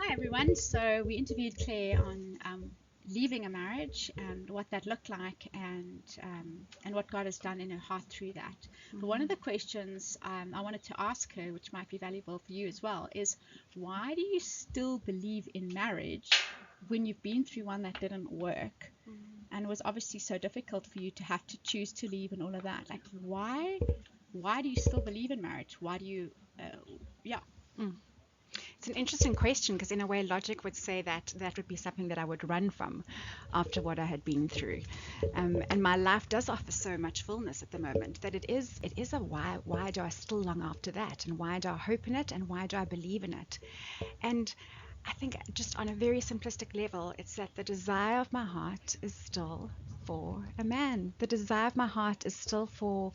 Hi everyone. So we interviewed Claire on leaving a marriage and what that looked like, and what God has done in her heart through that. But one of the questions I wanted to ask her, which might be valuable for you as well, is why do you still believe in marriage when you've been through one that didn't work and was obviously so difficult for you to have to choose to leave and all of that? Like why do you still believe in marriage? Why do you yeah. Mm. It's an interesting question because, in a way, logic would say that that would be something that I would run from after what I had been through. And my life does offer so much fullness at the moment that it is a why. Why do I still long after that? And why do I hope in it? And why do I believe in it? And I think, just on a very simplistic level, it's that the desire of my heart is still for a man. The desire of my heart is still for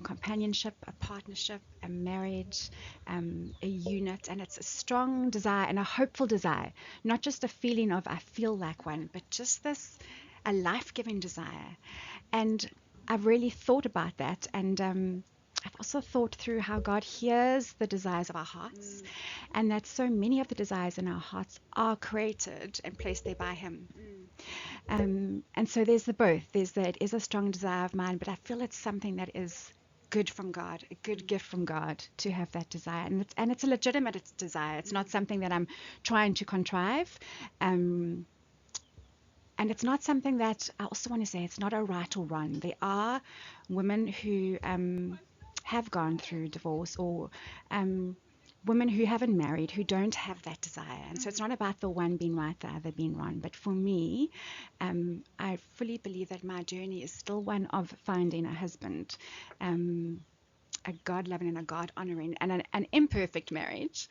companionship, a partnership, a marriage, a unit. And it's a strong desire and a hopeful desire, not just a feeling of I feel like one, but just a life giving desire. And I've really thought about that. And I've also thought through how God hears the desires of our hearts, and that so many of the desires in our hearts are created and placed there by Him. And so there's the both. There's that it is a strong desire of mine, but I feel it's something that is good from God, a good gift from God to have that desire, and it's a legitimate desire. It's not something that I'm trying to contrive. Um, and it's not something that I also want to say it's not a right or wrong. There are women who have gone through divorce, or um, women who haven't married who don't have that desire. And so it's not about the one being right, the other being wrong. But for me, I fully believe that my journey is still one of finding a husband. A God loving and a God honoring and an imperfect marriage,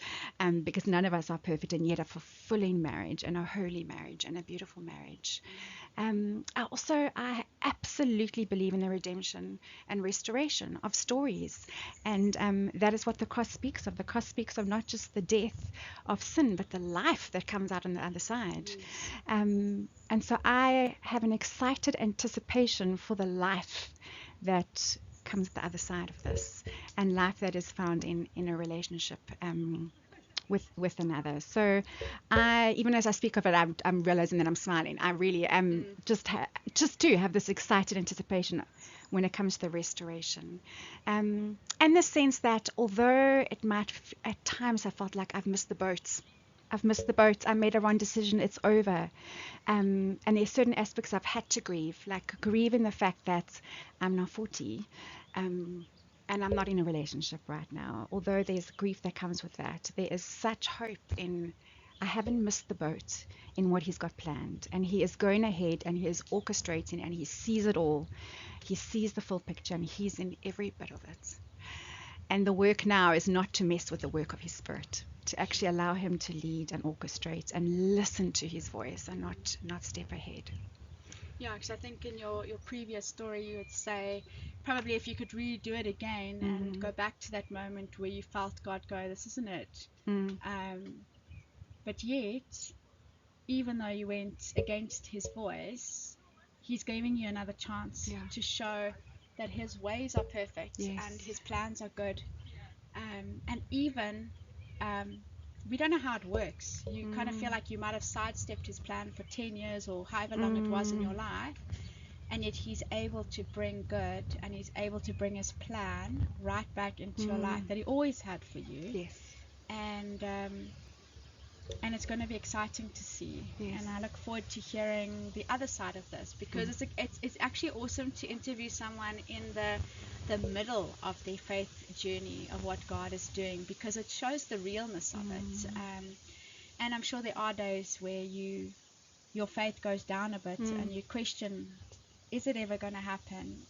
because none of us are perfect, and yet a fulfilling marriage and a holy marriage and a beautiful marriage. I absolutely believe in the redemption and restoration of stories, and that is what the cross speaks of. The cross speaks of not just the death of sin, but the life that comes out on the other side. And so I have an excited anticipation for the life that comes the other side of this, and life that is found in a relationship with another. So I, even as I speak of it, I'm realizing that I'm smiling. I really am just to have this excited anticipation when it comes to the restoration, and the sense that although it might at times I felt like I've missed the boat. I made a wrong decision. It's over. And there's certain aspects I've had to grieve, like grieving the fact that I'm now 40, and I'm not in a relationship right now. Although there's grief that comes with that, there is such hope in I haven't missed the boat in what He's got planned. And He is going ahead and He is orchestrating and He sees it all. He sees the full picture and He's in every bit of it. And the work now is not to mess with the work of His Spirit, to actually allow Him to lead and orchestrate and listen to His voice and not step ahead. Yeah, because I think in your previous story, you would say probably if you could redo it again and go back to that moment where you felt God go, this isn't it. Mm. Um, but yet, even though you went against His voice, He's giving you another chance Yeah. to show that His ways are perfect and Yes. His plans are good. And even um, we don't know how it works. You kind of feel Mm. like you might have sidestepped His plan for 10 years or however long it was in your Mm. life, and yet He's able to bring good, and He's able to bring His plan right back into your life Mm. that He always had for you. Yes. And and it's going to be exciting to see. Yes. And I look forward to hearing the other side of this, because Mm. it's actually awesome to interview someone in the middle of their faith journey of what God is doing, because it shows the realness of it. Mm. And I'm sure there are days where your faith goes down a bit Mm. and you question, is it ever going to happen?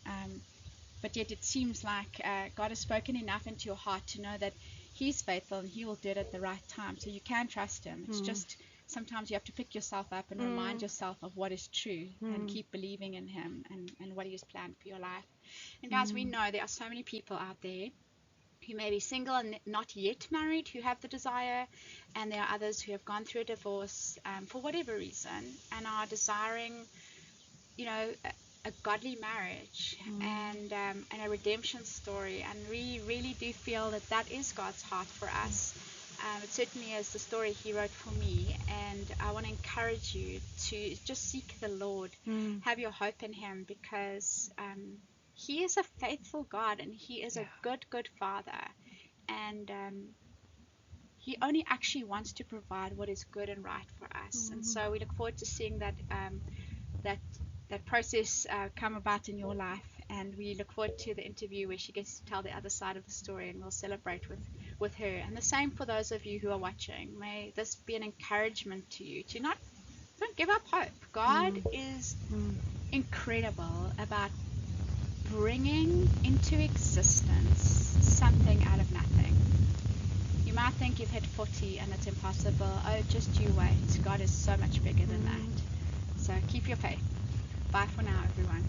But yet it seems like God has spoken enough into your heart to know that He's faithful and He will do it at the right time. So you can trust Him. It's Mm. just sometimes you have to pick yourself up and remind Mm. yourself of what is true and Mm. keep believing in Him and what He has planned for your life. And guys, we Mm. know there are so many people out there who may be single and not yet married who have the desire, and there are others who have gone through a divorce for whatever reason and are desiring, a godly marriage and a redemption story. And we really do feel that that is God's heart for us. It certainly is the story he wrote for me, and I want to encourage you to just seek the Lord, have your hope in him, because he is a faithful God, and he is a good Father, and he only actually wants to provide what is good and right for us. And so we look forward to seeing that process come about in your life, and we look forward to the interview where she gets to tell the other side of the story, and we'll celebrate with her. And the same for those of you who are watching. May this be an encouragement to you to don't give up hope. God is incredible about bringing into existence something out of nothing. You might think you've hit 40 and it's impossible. Oh, just you wait. God is so much bigger than that. So keep your faith. Bye for now, everyone.